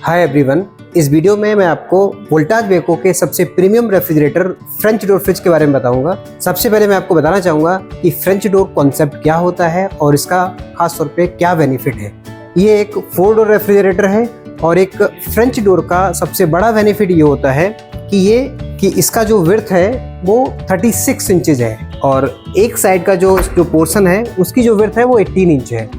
Hi everyone, इस video में मैं आपको वोल्टाज वेको के सबसे premium refrigerator French door fridge के बारे में बताऊंगा। सबसे पहले मैं आपको बताना चाहूंगा कि फ्रेंच डोर कॉन्सेप्ट क्या होता है और इसका खास तौर पे क्या बेनिफिट है। ये एक 4 डोर रेफ्रिजरेटर है और एक फ्रेंच डोर का सबसे बड़ा बेनिफिट ये होता है कि इसका जो विड्थ है वो 36 इंचेज है और एक साइड का जो पोर्शन है उसकी जो विड्थ है वो 18 इंच है।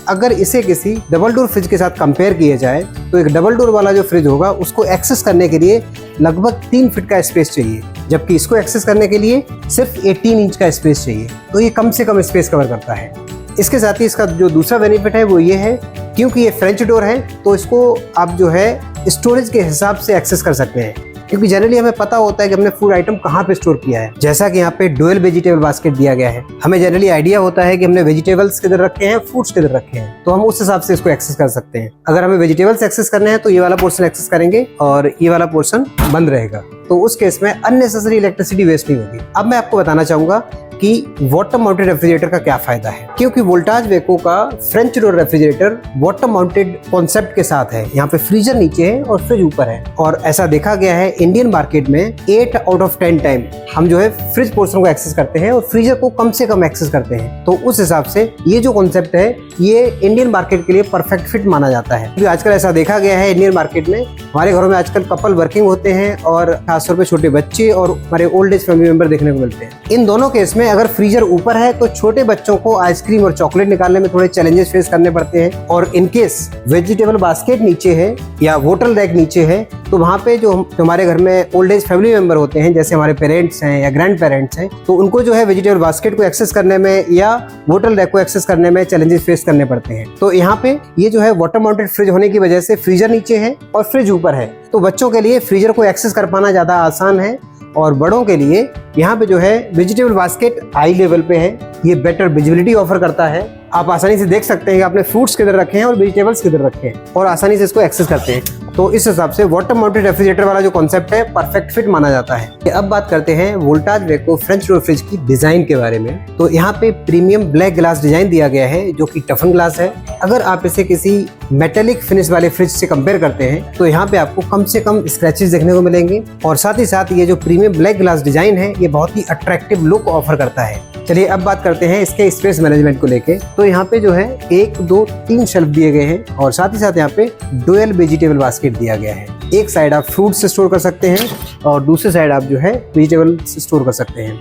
अगर इसे किसी डबल डोर फ्रिज के साथ कंपेयर किया जाए तो एक डबल डोर वाला जो फ्रिज होगा उसको एक्सेस करने के लिए लगभग 3 फीट का स्पेस चाहिए, जबकि इसको एक्सेस करने के लिए सिर्फ 18 इंच का स्पेस चाहिए। तो ये कम से कम स्पेस कवर करता है। इसके साथ ही इसका जो दूसरा बेनिफिट है वो ये है, क्योंकि ये फ्रेंच डोर है तो इसको आप जो है स्टोरेज के हिसाब से एक्सेस कर सकते हैं, क्योंकि जनरली हमें पता होता है कि हमने फूड आइटम कहाँ पे स्टोर किया है। जैसा कि यहाँ पे डुअल वेजिटेबल बास्केट दिया गया है, हमें जनरली आइडिया होता है कि हमने वेजिटेबल्स किधर रखे हैं, फ्रूट्स किधर रखे हैं, तो हम उस हिसाब से इसको एक्सेस कर सकते हैं। अगर हमें वेजिटेबल्स एक्सेस करने हैं तो ये वाला पोर्शन एक्सेस करेंगे और ये वाला पोर्शन बंद रहेगा, तो उस केस में अननेसेसरी इलेक्ट्रिसिटी वेस्ट नहीं होगी। अब मैं आपको बताना चाहूंगा कि वाटर माउंटेड रेफ्रिजरेटर का क्या फायदा है, क्योंकि वोल्टाज वेको का French door refrigerator water mounted concept के साथ है। यहाँ पे फ्रीजर नीचे है और फ्रिज ऊपर है, और ऐसा देखा गया है इंडियन मार्केट में 8 आउट ऑफ 10 टाइम हम जो है फ्रिज पोर्शन को एक्सेस करते हैं और फ्रीजर को कम से कम एक्सेस करते हैं। तो उस हिसाब से ये जो कॉन्सेप्ट है ये इंडियन मार्केट के लिए परफेक्ट फिट माना जाता है, क्योंकि आजकल ऐसा देखा गया है इंडियन मार्केट में हमारे घरों में आजकल कपल वर्किंग होते हैं और खासतौर पर छोटे बच्चे और हमारे ओल्ड एज फैमिली मेंबर देखने को मिलते हैं। इन दोनों केस में अगर फ्रीजर ऊपर है तो छोटे बच्चों को आइसक्रीम और चॉकलेट निकालने में थोड़े चैलेंजेस फेस करने पड़ते हैं, और इन केस वेजिटेबल बास्केट नीचे है या वोटर रैक नीचे है तो वहाँ पे जो हमारे घर में ओल्ड एज फैमिली मेंबर होते हैं, जैसे हमारे पेरेंट्स हैं या ग्रैंड पेरेंट्स हैं, तो उनको जो है वेजिटेबल बास्केट को एक्सेस करने में या वोटर रैक को एक्सेस करने में चैलेंजेस फेस करने पड़ते हैं। तो यहाँ पे ये जो है वाटर माउंटेड फ्रिज होने की वजह से फ्रीजर नीचे है और फ्रिज ऊपर है, तो बच्चों के लिए फ्रीजर को एक्सेस कर पाना ज्यादा आसान है, और बड़ों के लिए यहाँ पे जो है वेजिटेबल बास्केट हाई लेवल पे है। ये बेटर विजिबिलिटी ऑफर करता है, आप आसानी से देख सकते हैं कि आपने फ्रूट्स किधर रखे हैं और वेजिटेबल्स किधर रखे हैं, और आसानी से इसको एक्सेस करते हैं। तो इस हिसाब से वाटर माउंटेड रेफ्रिजरेटर वाला जो कॉन्सेप्ट है परफेक्ट फिट माना जाता है। अब बात करते हैं वोल्टाज वेको फ्रेंच डोर फ्रिज की डिजाइन के बारे में। तो यहाँ पे प्रीमियम ब्लैक ग्लास डिजाइन दिया गया है जो कि टफन ग्लास है। अगर आप इसे किसी मेटेलिक फिनिश वाले फ्रिज से कंपेयर करते हैं तो यहाँ पे आपको कम से कम स्क्रैचेस देखने को मिलेंगे, और साथ ही साथ ये जो प्रीमियम ब्लैक ग्लास डिजाइन है ये बहुत ही अट्रैक्टिव लुक ऑफर करता है। चलिए अब बात करते हैं इसके स्पेस मैनेजमेंट को लेके। तो यहाँ पे जो है 1, 2, 3 शेल्फ दिए गए हैं, और साथ ही साथ यहाँ पे डुअल वेजिटेबल बास्केट दिया गया है। एक साइड आप फ्रूट से स्टोर कर सकते हैं और दूसरे साइड आप जो है वेजिटेबल से स्टोर कर सकते हैं,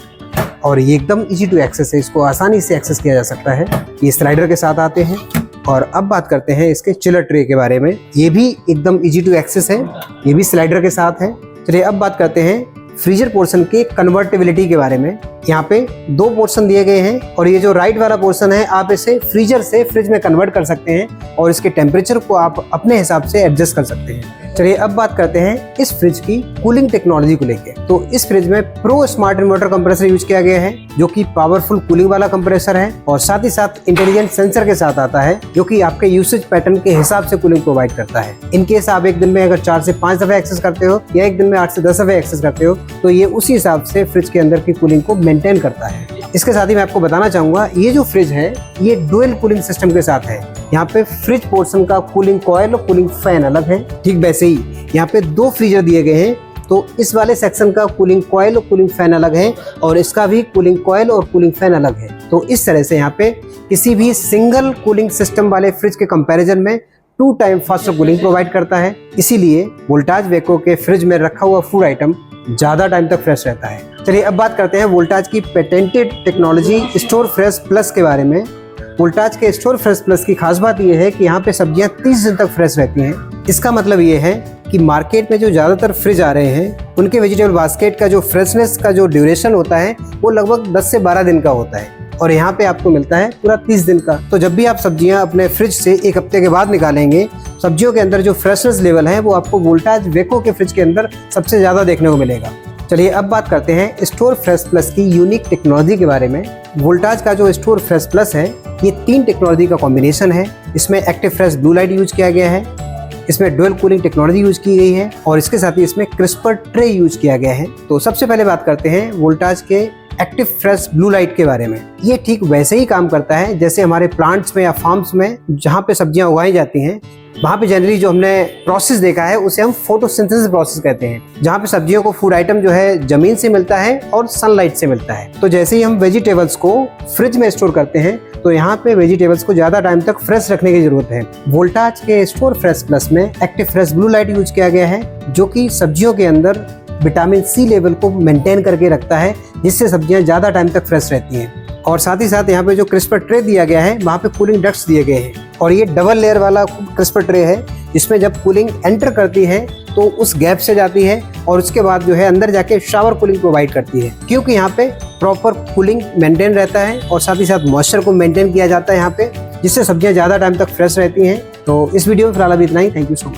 और ये एकदम इजी टू एक्सेस है, इसको आसानी से एक्सेस किया जा सकता है। ये स्लाइडर के साथ आते हैं। और अब बात करते हैं इसके चिलर ट्रे के बारे में। ये भी एकदम इजी टू एक्सेस है, ये भी स्लाइडर के साथ है। चलिए अब बात करते हैं फ्रीजर पोर्शन के कन्वर्टेबिलिटी के बारे में। यहाँ पे 2 पोर्शन दिए गए हैं, और ये जो राइट वाला पोर्शन है आप इसे फ्रीजर से फ्रिज में कन्वर्ट कर सकते हैं, और इसके टेम्परेचर को आप अपने हिसाब से एडजस्ट कर सकते हैं। चलिए अब बात करते हैं इस फ्रिज की कूलिंग टेक्नोलॉजी को लेके। तो इस फ्रिज में pro smart inverter compressor use किया गया है, जो कि पावरफुल कूलिंग वाला कंप्रेसर है, और साथ ही साथ इंटेलिजेंट सेंसर के साथ आता है जो कि आपके यूसेज पैटर्न के हिसाब से कूलिंग प्रोवाइड करता है। इन केस आप एक दिन में अगर 4 से 5 दफे एक्सेस करते हो या एक दिन में 8 से 10 दफे एक्सेस करते हो तो ये उसी हिसाब से फ्रिज के अंदर की कूलिंग को मेंटेन करता है। इसके साथ ही मैं आपको बताना चाहूंगा ये जो फ्रिज है ये डुअल कूलिंग सिस्टम के साथ है। यहाँ पे फ्रिज पोर्शन का कूलिंग कॉइल और कूलिंग फैन अलग है। ठीक वैसे ही यहाँ पे 2 फ्रीजर दिए गए हैं, तो इस वाले सेक्शन का कूलिंग कॉइल और कूलिंग फैन अलग है, और इसका भी कूलिंग कॉइल और कूलिंग फैन अलग है। तो इस तरह से यहाँ पे किसी भी सिंगल कूलिंग सिस्टम वाले फ्रिज के कंपैरिजन में 2 टाइम फास्टर कूलिंग प्रोवाइड करता है। इसीलिए वोल्टाज वेको के फ्रिज में रखा हुआ फूड आइटम ज्यादा टाइम तक फ्रेश रहता है। चलिए अब बात करते हैं वोल्टाज की patented technology store fresh plus के बारे में। वोल्टाज के स्टोर फ्रेश प्लस की खास बात यह है कि यहाँ पे सब्जियां 30 दिन तक फ्रेश रहती हैं। इसका मतलब ये है कि मार्केट में जो ज़्यादातर फ्रिज आ रहे हैं उनके वेजिटेबल बास्केट का जो फ्रेशनेस का जो ड्यूरेशन होता है वो लगभग 10 से 12 दिन का होता है, और यहाँ पे आपको मिलता है पूरा 30 दिन का। तो जब भी आप सब्जियां अपने फ्रिज से 1 हफ्ते के बाद निकालेंगे, सब्जियों के अंदर जो फ्रेशनेस लेवल है वो आपको वोल्टाज वेको के फ्रिज के अंदर सबसे ज़्यादा देखने को मिलेगा। चलिए अब बात करते हैं स्टोर फ्रेश प्लस की यूनिक टेक्नोलॉजी के बारे में। वोल्टाज का जो स्टोर फ्रेश प्लस है ये 3 टेक्नोलॉजी का कॉम्बिनेशन है। इसमें active fresh blue light use किया गया है, इसमें डुअल कूलिंग टेक्नोलॉजी यूज की गई है, और इसके साथ ही इसमें क्रिस्पर ट्रे यूज किया गया है। तो सबसे पहले बात करते हैं वोल्टाज के एक्टिव फ्रेश ब्लू लाइट के बारे में। ये ठीक वैसे ही काम करता है जैसे हमारे प्लांट्स में या फार्म्स में जहाँ पे सब्जियां उगाई जाती हैं, वहाँ पे जनरली जो हमने प्रोसेस देखा है उसे हम फोटोसिंथेसिस प्रोसेस कहते हैं, जहाँ पे सब्जियों को फूड आइटम जो है जमीन से मिलता है और सनलाइट से मिलता है। तो जैसे ही हम वेजिटेबल्स को फ्रिज में स्टोर करते हैं तो यहाँ पे वेजिटेबल्स को ज्यादा टाइम तक फ्रेश रखने की जरूरत है। वोल्टाज के स्टोर फ्रेश प्लस में active fresh blue light use किया गया है, जो कि सब्जियों के अंदर विटामिन सी लेवल को मेंटेन करके रखता है, जिससे सब्जियां ज्यादा टाइम तक फ्रेश रहती हैं। और साथ ही साथ यहाँ पे जो क्रिस्पर ट्रे दिया गया है वहाँ पे कूलिंग डक्ट्स दिए गए हैं, और ये डबल लेयर वाला क्रिस्पर ट्रे है, जिसमें जब कूलिंग एंटर करती है तो उस गैप से जाती है और उसके बाद जो है अंदर जाके शावर कूलिंग प्रोवाइड करती है, क्योंकि यहाँ पे प्रॉपर कूलिंग मेंटेन रहता है और साथ ही साथ मॉइस्चर को मेंटेन किया जाता है यहाँ पे, जिससे सब्जियां ज्यादा टाइम तक फ्रेश रहती हैं। तो इस वीडियो में फिलहाल अभी इतना ही। Thank you so much.